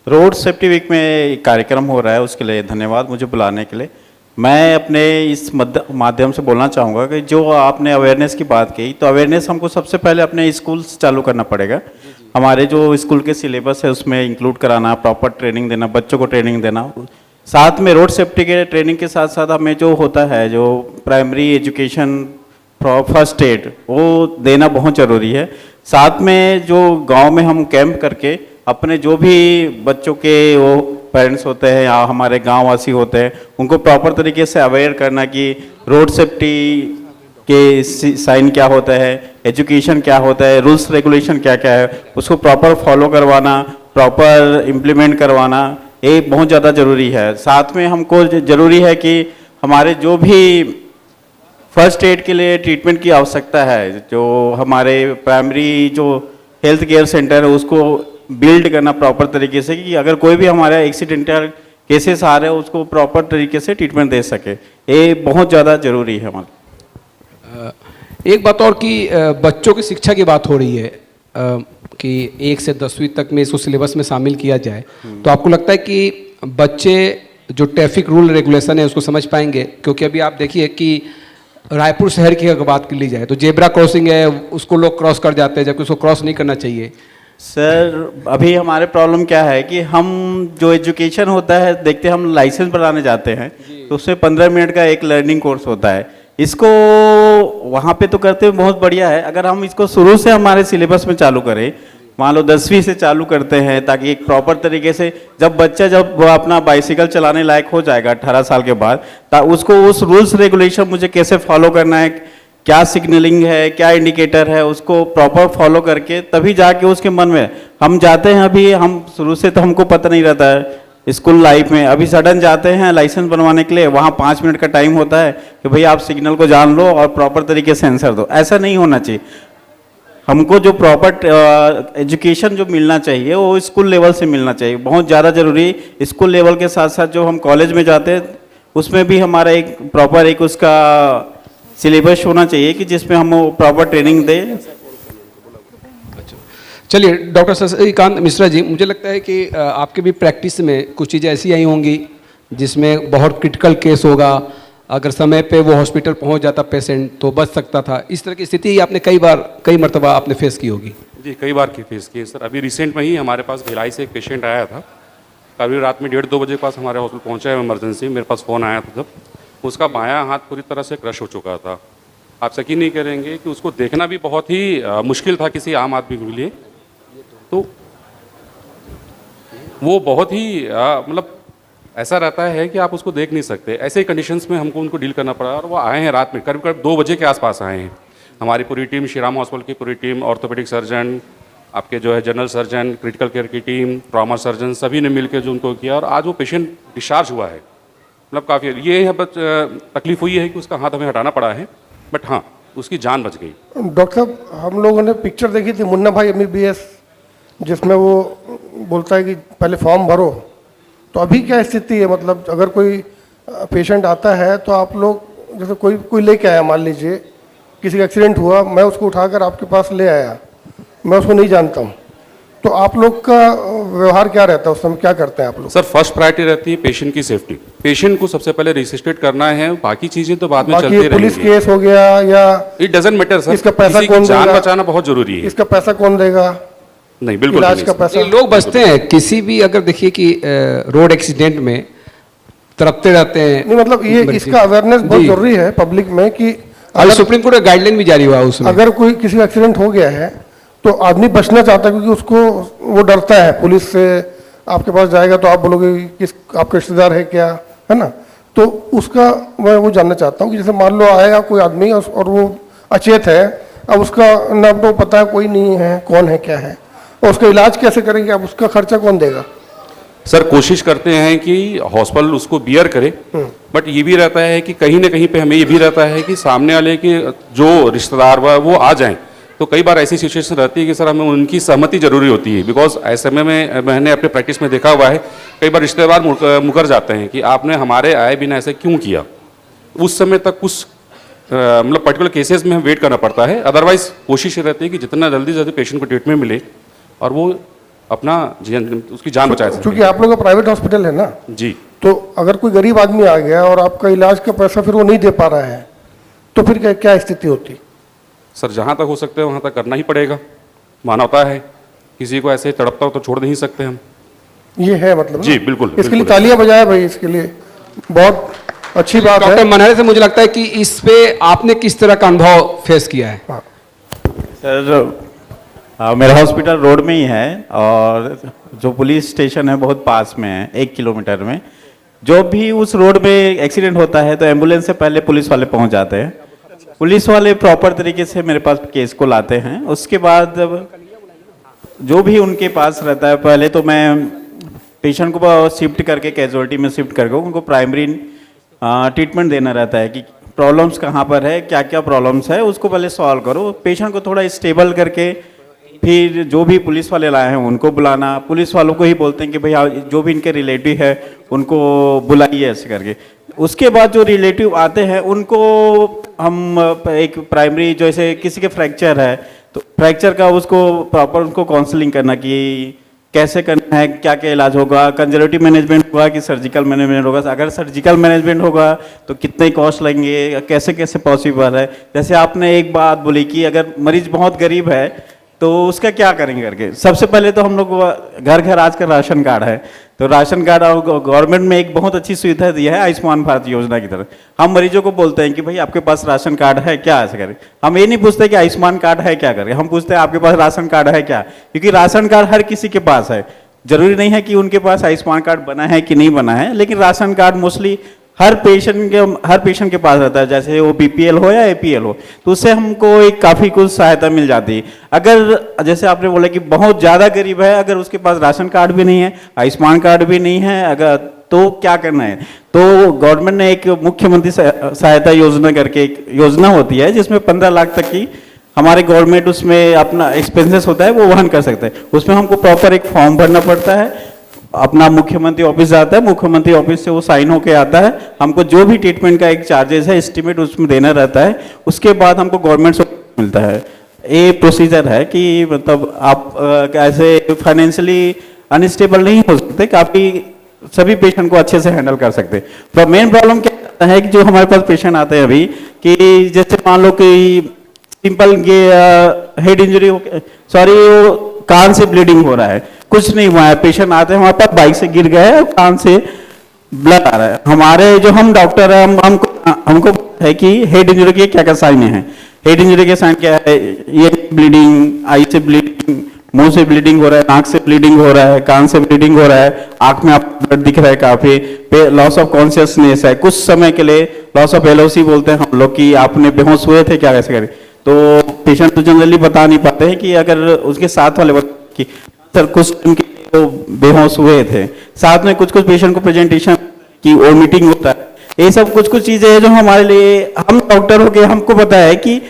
Road safety week में एक कार्यक्रम हो रहा है, उसके लिए धन्यवाद मुझे बुलाने के लिए। मैं अपने इस माध्यम से बोलना चाहूँगा कि जो आपने अवेयरनेस की बात की, तो अवेयरनेस हमको सबसे पहले अपने स्कूल से चालू करना पड़ेगा। हमारे जो स्कूल के सिलेबस है उसमें इंक्लूड कराना, प्रॉपर ट्रेनिंग देना, बच्चों को ट्रेनिंग देना। साथ में रोड सेफ्टी के ट्रेनिंग के साथ साथ हमें जो होता है जो प्राइमरी एजुकेशन फर्स्ट एड वो देना बहुत ज़रूरी है। साथ में जो गांव में हम कैंप करके अपने जो भी बच्चों के वो पेरेंट्स होते हैं या हमारे गांव वासी होते हैं उनको प्रॉपर तरीके से अवेयर करना कि रोड सेफ्टी के साइन क्या होता है, एजुकेशन क्या होता है, रूल्स रेगुलेशन क्या क्या है, उसको प्रॉपर फॉलो करवाना, प्रॉपर इम्प्लीमेंट करवाना, ये बहुत ज़्यादा ज़रूरी है। साथ में हमको ज़रूरी है कि हमारे जो भी फर्स्ट एड के लिए ट्रीटमेंट की आवश्यकता है, जो हमारे प्राइमरी जो हेल्थ केयर सेंटर है उसको बिल्ड करना प्रॉपर तरीके से कि अगर कोई भी हमारा एक्सीडेंटल केसेस आ रहे हैं उसको प्रॉपर तरीके से ट्रीटमेंट दे सके, ये बहुत ज़्यादा ज़रूरी है हमारे। एक बात और कि बच्चों की शिक्षा की बात हो रही है कि 1 से 10वीं तक में इसको सिलेबस में शामिल किया जाए, तो आपको लगता है कि बच्चे जो ट्रैफिक रूल रेगुलेशन है उसको समझ पाएंगे? क्योंकि अभी आप देखिए कि रायपुर शहर की अगर बात कर ली जाए तो जेब्रा क्रॉसिंग है उसको लोग क्रॉस कर जाते हैं जबकि उसको क्रॉस नहीं करना चाहिए। सर अभी हमारे प्रॉब्लम क्या है कि हम जो एजुकेशन होता है देखते हैं, हम लाइसेंस बनाने जाते हैं तो उसमें 15 मिनट का एक लर्निंग कोर्स होता है। इसको वहाँ पे तो करते हुए बहुत बढ़िया है, अगर हम इसको शुरू से हमारे सिलेबस में चालू करें, मान लो 10वीं से चालू करते हैं, ताकि एक प्रॉपर तरीके से जब बच्चा जब वो अपना बाइसिकल चलाने लायक हो जाएगा 18 साल के बाद, उसको उस रूल्स रेगुलेशन मुझे कैसे फॉलो करना है, क्या सिग्नलिंग है, क्या इंडिकेटर है, उसको प्रॉपर फॉलो करके तभी जाके उसके मन में हम जाते हैं। अभी हम शुरू से तो हमको पता नहीं रहता है स्कूल लाइफ में, अभी सडन जाते हैं लाइसेंस बनवाने के लिए, वहाँ 5 मिनट का टाइम होता है कि भाई आप सिग्नल को जान लो और प्रॉपर तरीके से आंसर दो। ऐसा नहीं होना चाहिए। हमको जो प्रॉपर एजुकेशन जो मिलना चाहिए वो स्कूल लेवल से मिलना चाहिए, बहुत ज़्यादा ज़रूरी। स्कूल लेवल के साथ साथ जो हम कॉलेज में जाते हैं उसमें भी हमारा एक प्रॉपर एक उसका सिलेबस होना चाहिए कि जिसमें हम प्रॉपर ट्रेनिंग दें। चलिए डॉक्टर शशिकांत मिश्रा जी, मुझे लगता है कि आपके भी प्रैक्टिस में कुछ चीज़ें ऐसी आई होंगी जिसमें बहुत क्रिटिकल केस होगा, अगर समय पे वो हॉस्पिटल पहुंच जाता पेशेंट तो बच सकता था। इस तरह की स्थिति आपने कई मरतबा आपने फेस की होगी। जी, कई बार की फेस की है सर। अभी रिसेंट में ही हमारे पास भिलाई से एक पेशेंट आया था, कभी रात में 1:30-2 बजे के पास हमारे हॉस्पिटल पहुंचा है इमरजेंसी। मेरे पास फ़ोन आया था तब, उसका बायां हाथ पूरी तरह से क्रश हो चुका था। आप यकीन नहीं करेंगे कि उसको देखना भी बहुत ही मुश्किल था किसी आम आदमी के लिए। तो वो बहुत ही मतलब ऐसा रहता है कि आप उसको देख नहीं सकते। ऐसे ही कंडीशंस में हमको उनको डील करना पड़ा और वो आए हैं रात में करीब 2 बजे के आसपास आए हैं। हमारी पूरी टीम, श्री राम हॉस्पिटल की पूरी टीम, ऑर्थोपेडिक सर्जन, आपके जो है जनरल सर्जन, क्रिटिकल केयर की टीम, ट्रॉमा सर्जन, सभी ने मिलकर जो उनको किया और आज वो पेशेंट डिस्चार्ज हुआ है। मतलब काफ़ी ये तकलीफ हुई है कि उसका हाथ हमें हटाना पड़ा है, बट हाँ उसकी जान बच गई। डॉक्टर साहब, हम लोगों ने पिक्चर देखी थी मुन्ना भाई MBBS, जिसमें वो बोलता है कि पहले फॉर्म भरो। तो अभी क्या स्थिति है? मतलब अगर कोई पेशेंट आता है तो आप लोग जैसे कोई लेके आया, मान लीजिए किसी का एक्सीडेंट हुआ, मैं उसको उठाकर आपके पास ले आया, मैं उसको नहीं जानता हूँ, तो आप लोग का व्यवहार क्या रहता है उस समय? क्या करते हैं आप लोग? सर फर्स्ट प्रायोरिटी रहती है पेशेंट की सेफ्टी। पेशेंट को सबसे पहले रिसिस्टेट करना है, बाकी चीजें तो बाद में चलती रहेंगी। पुलिस केस हो गया या इट डजंट मैटर सर, इसका पैसा कौन जान देगा? बचाना बहुत जरूरी है। इसका पैसा कौन देगा? नहीं, बिल्कुल इलाज नहीं का सर। पैसा लोग बचते हैं किसी भी, अगर देखिए कि रोड एक्सीडेंट में तड़पते रहते हैं। नहीं, मतलब ये इसका अवेयरनेस बहुत जरूरी है पब्लिक में कि सुप्रीम कोर्ट का गाइडलाइन भी जारी हुआ उसमें। अगर कोई किसी का एक्सीडेंट हो गया है तो आदमी बचना चाहता है, क्योंकि उसको वो डरता है पुलिस से। आपके पास जाएगा तो आप बोलोगे किस आपका रिश्तेदार है क्या, है ना? तो उसका मैं वो जानना चाहता हूँ कि जैसे मान लो आएगा कोई आदमी और वो अचेत है, अब उसका ना तो पता है कोई नहीं है कौन है क्या है, और उसका इलाज कैसे करेंगे? अब उसका खर्चा कौन देगा? सर कोशिश करते हैं कि हॉस्पिटल उसको बियर करे, बट ये भी रहता है कि कहीं ना कहीं पे हमें ये भी रहता है कि सामने वाले के जो रिश्तेदार वो आ जाएं। तो कई बार ऐसी सिचुएशन रहती है कि सर हमें उनकी सहमति जरूरी होती है, बिकॉज ऐसे में मैंने अपने प्रैक्टिस में देखा हुआ है कई बार रिश्तेदार मुकर जाते हैं कि आपने हमारे आए बिना ऐसे क्यों किया। उस समय तक कुछ मतलब पर्टिकुलर केसेस में हमें वेट करना पड़ता है। अदरवाइज कोशिश रहती है कि जितना जल्दी से जल्दी पेशेंट को ट्रीटमेंट मिले और वो अपना उसकी जान बचा सकें। क्योंकि आप लोग का प्राइवेट हॉस्पिटल है ना, जी, तो अगर कोई गरीब आदमी आ गया और आपका इलाज का पैसा फिर वो नहीं दे पा रहा है, तो फिर क्या क्या स्थिति होती? सर जहाँ तक हो सकते हैं वहाँ तक करना ही पड़ेगा, मानवता है, किसी को ऐसे तड़पता हो तो छोड़ नहीं सकते हम। ये है मतलब जी, ना? बिल्कुल, इसके लिए बिल्कुल। तालियां बजाए भाई, इसके लिए बहुत अच्छी बात है। डॉक्टर मनहरे से मुझे लगता है कि इस पे आपने किस तरह का अनुभव फेस किया है? हाँ। सर मेरा हॉस्पिटल रोड में ही है और जो पुलिस स्टेशन है बहुत पास में है, 1 किलोमीटर में। जो भी उस रोड में एक्सीडेंट होता है तो एम्बुलेंस से पहले पुलिस वाले पहुंच जाते हैं। पुलिस वाले प्रॉपर तरीके से मेरे पास केस को लाते हैं। उसके बाद जो भी उनके पास रहता है, पहले तो मैं पेशेंट को शिफ्ट करके कैजुअलिटी में शिफ्ट करके उनको प्राइमरी ट्रीटमेंट देना रहता है कि प्रॉब्लम्स कहाँ पर है, क्या क्या प्रॉब्लम्स है, उसको पहले सॉल्व करो। पेशेंट को थोड़ा स्टेबल करके फिर जो भी पुलिस वाले लाए हैं उनको बुलाना। पुलिस वालों को ही बोलते हैं कि भैया जो भी इनके रिलेटिव है उनको बुलाइए ऐसे करके। उसके बाद जो रिलेटिव आते हैं उनको हम एक प्राइमरी, जैसे किसी के फ्रैक्चर है तो फ्रैक्चर का उसको प्रॉपर उनको काउंसलिंग करना कि कैसे करना है, क्या क्या इलाज होगा, कंजर्वेटिव मैनेजमेंट होगा कि सर्जिकल मैनेजमेंट होगा। अगर सर्जिकल मैनेजमेंट होगा तो कितने कॉस्ट लगेंगे, कैसे कैसे पॉसिबल है। जैसे आपने एक बात बोली कि अगर मरीज बहुत गरीब है तो उसका क्या करेंगे करके, सबसे पहले तो हम लोग घर घर आजकल राशन कार्ड है, तो राशन कार्ड और गवर्नमेंट में एक बहुत अच्छी सुविधा दी है आयुष्मान भारत योजना की तरफ। हम मरीजों को बोलते हैं कि भाई आपके पास राशन कार्ड है क्या, ऐसे करें। हम ये नहीं पूछते कि आयुष्मान कार्ड है क्या करके, हम पूछते हैं आपके पास राशन कार्ड है क्या, क्योंकि राशन कार्ड हर किसी के पास है। जरूरी नहीं है कि उनके पास आयुष्मान कार्ड बना है कि नहीं बना है, लेकिन राशन कार्ड मोस्टली हर पेशेंट के पास रहता है, जैसे वो बीपीएल हो या एपीएल हो, तो उससे हमको एक काफ़ी कुछ सहायता मिल जाती है। अगर जैसे आपने बोला कि बहुत ज़्यादा गरीब है, अगर उसके पास राशन कार्ड भी नहीं है, आयुष्मान कार्ड भी नहीं है, अगर तो क्या करना है, तो गवर्नमेंट ने एक मुख्यमंत्री सहायता योजना करके एक योजना होती है जिसमें 15 लाख तक की हमारे गवर्नमेंट उसमें अपना एक्सपेंसेस होता है वो वहन कर सकते हैं। उसमें हमको प्रॉपर एक फॉर्म भरना पड़ता है, अपना मुख्यमंत्री ऑफिस जाता है, मुख्यमंत्री ऑफिस से वो साइन होके आता है, हमको जो भी ट्रीटमेंट का एक चार्जेस है एस्टिमेट उसमें देना रहता है। उसके बाद हमको गवर्नमेंट से मिलता है। ये प्रोसीजर है कि मतलब आप ऐसे फाइनेंशियली अनस्टेबल नहीं हो सकते, काफ़ी सभी पेशेंट को अच्छे से हैंडल कर सकते। तो मेन प्रॉब्लम क्या है कि जो हमारे पास पेशेंट आते हैं अभी, कि जैसे मान लो कि सिंपल हेड इंजरी हो, सॉरी कान से ब्लीडिंग हो रहा है, कुछ नहीं हुआ है, पेशेंट आते हैं हमारे पास बाइक से गिर गए और कान से ब्लड आ रहा है। हमारे जो हम डॉक्टर हैं हमको है कि हेड इंजरी के क्या क्या साइन है। हेड इंजरी के साइन क्या है, ये ब्लीडिंग, आई से ब्लीडिंग, मुंह से ब्लीडिंग हो रहा है, नाक से ब्लीडिंग हो रहा है, कान से ब्लीडिंग हो रहा है, आंख में आपको ब्लड दिख रहा है काफी, लॉस ऑफ कॉन्शियसनेस है, कुछ समय के लिए लॉस ऑफ एलओसी बोलते हैं हम लोग कि आपने बेहोश हुए थे क्या, कैसे करें। तो पेशेंट तो जनरली बता नहीं पाते हैं कि अगर उसके साथ वाले कि सर कुछ टाइम के लिए तो बेहोश हुए थे, साथ में कुछ कुछ पेशेंट को प्रेजेंटेशन की वोमिटिंग होता है। ये सब कुछ कुछ चीजें हैं जो हमारे लिए, हम डॉक्टर हो के हमको पता है कि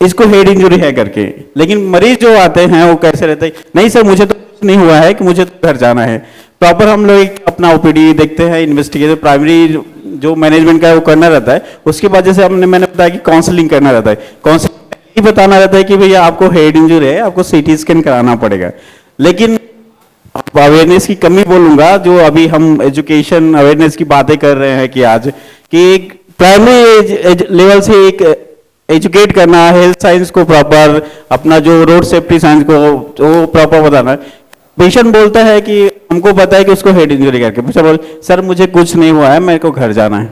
इसको हेड इंजरी है करके, लेकिन मरीज जो आते हैं वो कैसे रहते हैं, नहीं सर मुझे तो कुछ नहीं हुआ है कि मुझे तो घर जाना है। प्रॉपर हम लोग अपना ओपीडी देखते हैं, इन्वेस्टिगेशन प्राइमरी जो मैनेजमेंट का है वो करना रहता है। उसके बाद जैसे मैंने बताया कि काउंसलिंग करना रहता है, काउंसलिंग ये बताना रहता है कि भैया आपको हेड इंजरी है, आपको सीटी स्कैन कराना पड़ेगा। लेकिन अवेयरनेस की कमी बोलूंगा, जो अभी हम एजुकेशन अवेयरनेस की बातें कर रहे हैं कि आज कि एक प्राइमरी लेवल से एक एजुकेट करना, हेल्थ साइंस को प्रॉपर, अपना जो रोड सेफ्टी साइंस को वो प्रॉपर बताना। पेशेंट बोलता है कि हमको पता है कि उसको हेड इंजरी करके, पेशेंट बोल सर मुझे कुछ नहीं हुआ है, मेरे को घर जाना है,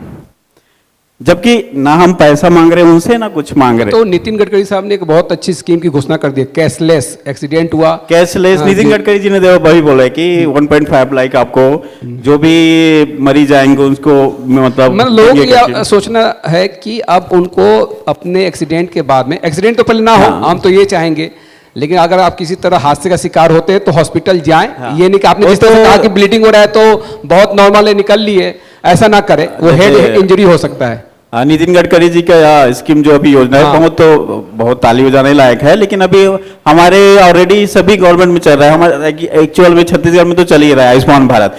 जबकि ना हम पैसा मांग रहे उनसे ना कुछ मांग रहे। तो नितिन गडकरी साहब ने एक बहुत अच्छी स्कीम की घोषणा कर दी, कैशलेस, एक्सीडेंट हुआ कैशलेस, नितिन गडकरी जी ने वही बोला है कि 1.5 लाख आपको जो भी मरीज आएंगे उसको मतलब लोगों को ये सोचना है कि अब उनको अपने एक्सीडेंट के बाद में, एक्सीडेंट तो पहले ना हो, हम तो ये चाहेंगे, लेकिन अगर आप किसी तरह हादसे का शिकार होते हैं तो हॉस्पिटल जाएं। ये नहीं कि आपने जिस तरह से कहा कि ब्लीडिंग हो रहा है तो बहुत नॉर्मल है निकल लिए, ऐसा ना करें, वो हेड इंजरी हो सकता है। नितिन गडकरी जी का स्कीम जो अभी योजना है बहुत ताली बजाने लायक है, लेकिन अभी हमारे ऑलरेडी सभी गवर्नमेंट में चल रहा है, हमारे एक्चुअल में छत्तीसगढ़ में तो चल ही रहा है आयुष्मान भारत।